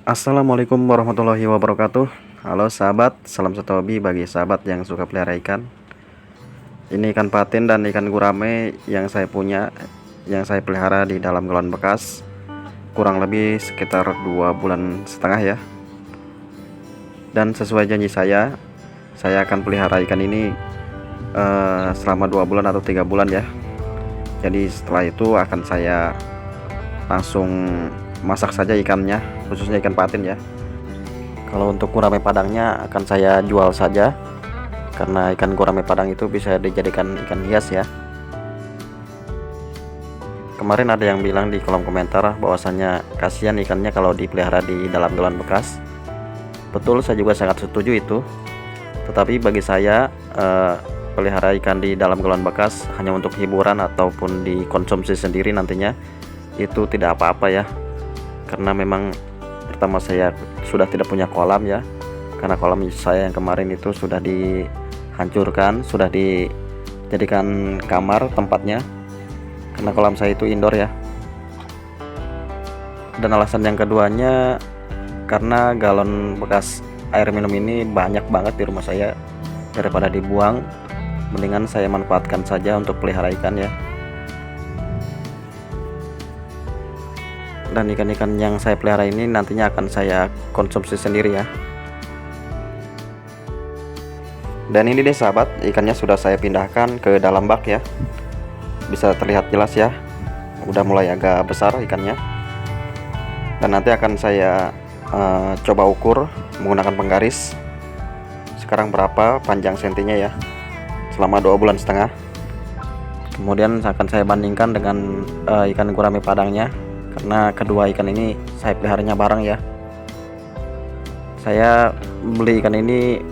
Assalamualaikum warahmatullahi wabarakatuh. Halo sahabat, salam satu hobi bagi sahabat yang suka pelihara ikan. Ini ikan patin dan ikan gurame yang saya punya, yang saya pelihara di dalam galon bekas. Kurang lebih sekitar 2,5 bulan ya. Dan sesuai janji saya akan pelihara ikan ini selama 2 bulan atau 3 bulan ya. Jadi setelah itu akan saya langsung masak saja ikannya, khususnya ikan patin ya. Kalau untuk gurame padangnya akan saya jual saja, karena ikan gurame padang itu bisa dijadikan ikan hias ya. Kemarin ada yang bilang di kolom komentar bahwasannya kasihan ikannya kalau dipelihara di dalam galon bekas. Betul, saya juga sangat setuju itu. Tetapi bagi saya pelihara ikan di dalam galon bekas hanya untuk hiburan ataupun dikonsumsi sendiri nantinya, itu tidak apa-apa ya. Karena memang pertama saya sudah tidak punya kolam ya, karena kolam saya yang kemarin itu sudah dihancurkan, sudah dijadikan kamar tempatnya, karena kolam saya itu indoor ya. Dan alasan yang keduanya karena galon bekas air minum ini banyak banget di rumah saya, daripada dibuang mendingan saya manfaatkan saja untuk pelihara ikan ya. Dan ikan-ikan yang saya pelihara ini nantinya akan saya konsumsi sendiri ya. Dan ini deh sahabat, ikannya sudah saya pindahkan ke dalam bak ya. Bisa terlihat jelas ya, udah mulai agak besar ikannya. Dan nanti akan saya coba ukur menggunakan penggaris sekarang berapa panjang sentinya ya, selama 2,5 bulan. Kemudian akan saya bandingkan dengan ikan gurame padangnya, karena kedua ikan ini saya peliharanya bareng ya. Saya beli ikan ini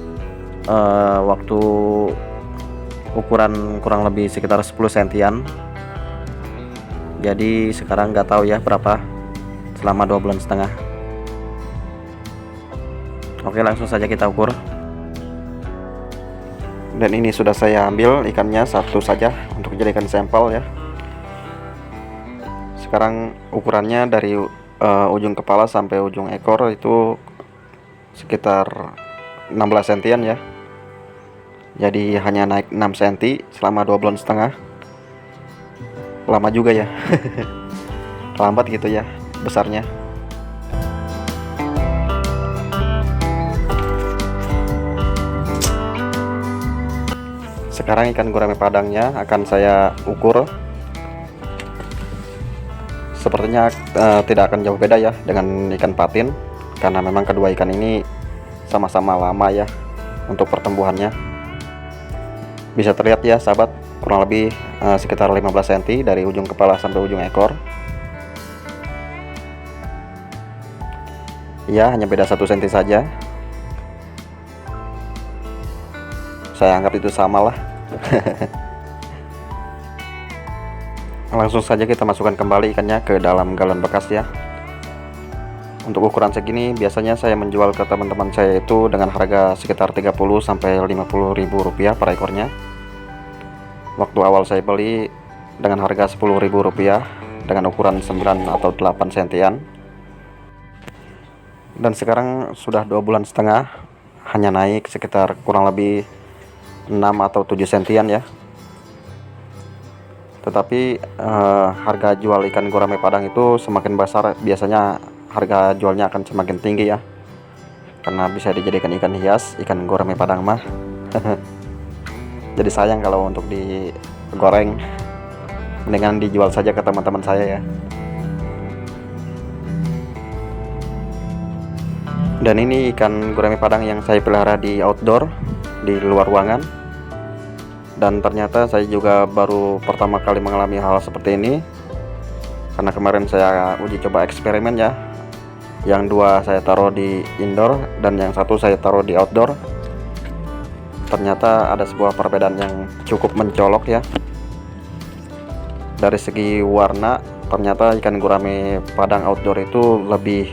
waktu ukuran kurang lebih sekitar 10 sentian. Jadi sekarang nggak tahu ya berapa selama 2,5 bulan. Oke, langsung saja kita ukur. Dan ini sudah saya ambil ikannya satu saja untuk dijadikan sampel ya. Sekarang ukurannya dari ujung kepala sampai ujung ekor itu sekitar 16 sentian ya. Jadi hanya naik 6 cm selama 2,5 bulan. Lama juga ya. Lambat gitu ya besarnya. Sekarang ikan gurame padangnya akan saya ukur. Sepertinya tidak akan jauh beda ya dengan ikan patin, karena memang kedua ikan ini sama-sama lama ya untuk pertumbuhannya. Bisa terlihat ya sahabat, kurang lebih sekitar 15 cm dari ujung kepala sampai ujung ekor. Ya, hanya beda 1 cm saja. Saya anggap itu sama lah. Langsung saja kita masukkan kembali ikannya ke dalam galon bekas ya. Untuk ukuran segini biasanya saya menjual ke teman-teman saya itu dengan harga sekitar 30 sampai 50 ribu rupiah per ekornya. Waktu awal saya beli dengan harga 10 ribu rupiah dengan ukuran 9 atau 8 sentian. Dan sekarang sudah 2,5 bulan, hanya naik sekitar kurang lebih 6 atau 7 sentian ya. Tetapi harga jual ikan gurame padang itu semakin besar, biasanya harga jualnya akan semakin tinggi ya, karena bisa dijadikan ikan hias, ikan gurame padang mah. Jadi sayang kalau untuk digoreng, mendingan dijual saja ke teman-teman saya ya. Dan ini ikan gurame padang yang saya pelihara di outdoor, di luar ruangan. Dan ternyata saya juga baru pertama kali mengalami hal seperti ini, karena kemarin saya uji coba eksperimen ya. Yang dua saya taruh di indoor dan yang satu saya taruh di outdoor. Ternyata ada sebuah perbedaan yang cukup mencolok ya. Dari segi warna, ternyata ikan gurame padang outdoor itu lebih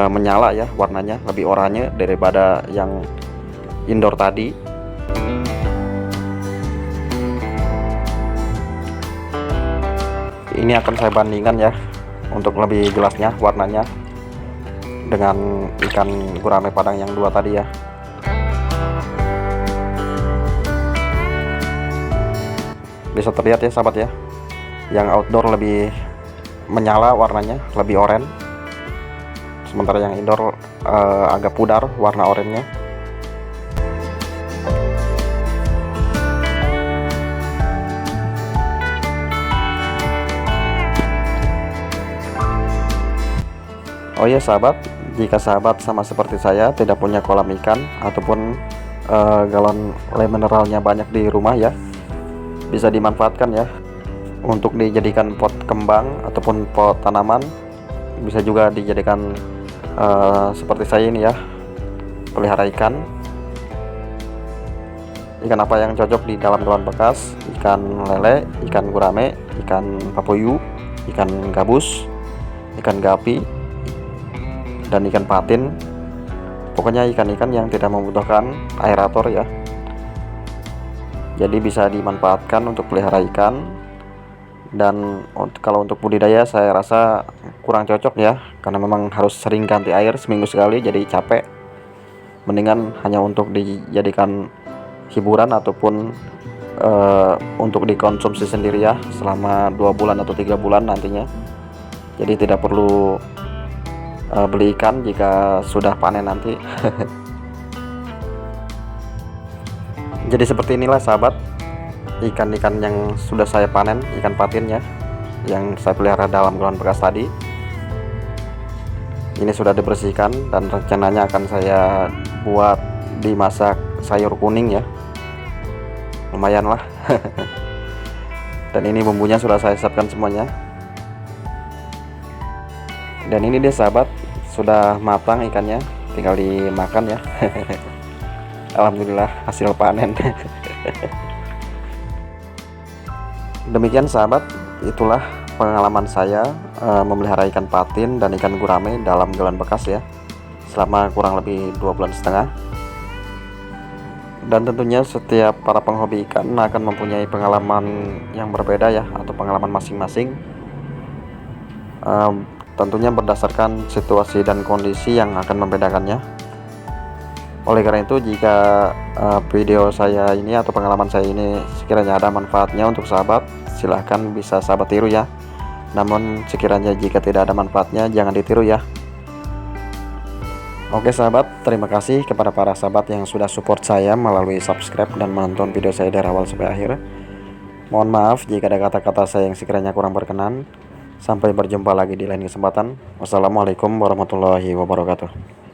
menyala ya warnanya, lebih oranye daripada yang indoor tadi. Ini akan saya bandingkan ya untuk lebih jelasnya warnanya. dengan ikan gurame padang yang 2 tadi ya. Bisa terlihat ya sahabat ya, yang outdoor lebih menyala warnanya, lebih oranye, sementara yang indoor agak pudar warna oranye. Oh iya sahabat, jika sahabat sama seperti saya tidak punya kolam ikan ataupun galon le mineralnya banyak di rumah ya, bisa dimanfaatkan ya untuk dijadikan pot kembang ataupun pot tanaman. Bisa juga dijadikan seperti saya ini ya, pelihara ikan. Ikan apa yang cocok di dalam galon bekas? Ikan lele, ikan gurame, ikan papoyu, ikan gabus, ikan gapi, dan ikan patin. Pokoknya ikan-ikan yang tidak membutuhkan aerator ya, jadi bisa dimanfaatkan untuk pelihara ikan. Dan kalau untuk budidaya saya rasa kurang cocok ya, karena memang harus sering ganti air seminggu sekali, jadi capek. Mendingan hanya untuk dijadikan hiburan ataupun untuk dikonsumsi sendiri ya, selama 2 bulan atau 3 bulan nantinya. Jadi tidak perlu beli ikan jika sudah panen nanti. Jadi seperti inilah sahabat, ikan-ikan yang sudah saya panen, ikan patin ya, yang saya pelihara dalam galon bekas tadi. Ini sudah dibersihkan dan rencananya akan saya buat dimasak sayur kuning ya, lumayan lah. Dan ini bumbunya sudah saya siapkan semuanya. Dan ini dia sahabat, sudah matang ikannya, tinggal dimakan ya. Alhamdulillah hasil panen. Demikian sahabat, itulah pengalaman saya memelihara ikan patin dan ikan gurame dalam galon bekas ya, selama kurang lebih 2,5 bulan. Dan tentunya setiap para penghobi ikan akan mempunyai pengalaman yang berbeda ya, atau pengalaman masing-masing. Tentunya berdasarkan situasi dan kondisi yang akan membedakannya. Oleh karena itu, jika video saya ini atau pengalaman saya ini sekiranya ada manfaatnya untuk sahabat, silahkan bisa sahabat tiru ya. Namun sekiranya jika tidak ada manfaatnya, jangan ditiru ya. Oke sahabat, terima kasih kepada para sahabat yang sudah support saya melalui subscribe dan menonton video saya dari awal sampai akhir. Mohon maaf jika ada kata-kata saya yang sekiranya kurang berkenan. Sampai berjumpa lagi di lain kesempatan. Wassalamualaikum warahmatullahi wabarakatuh.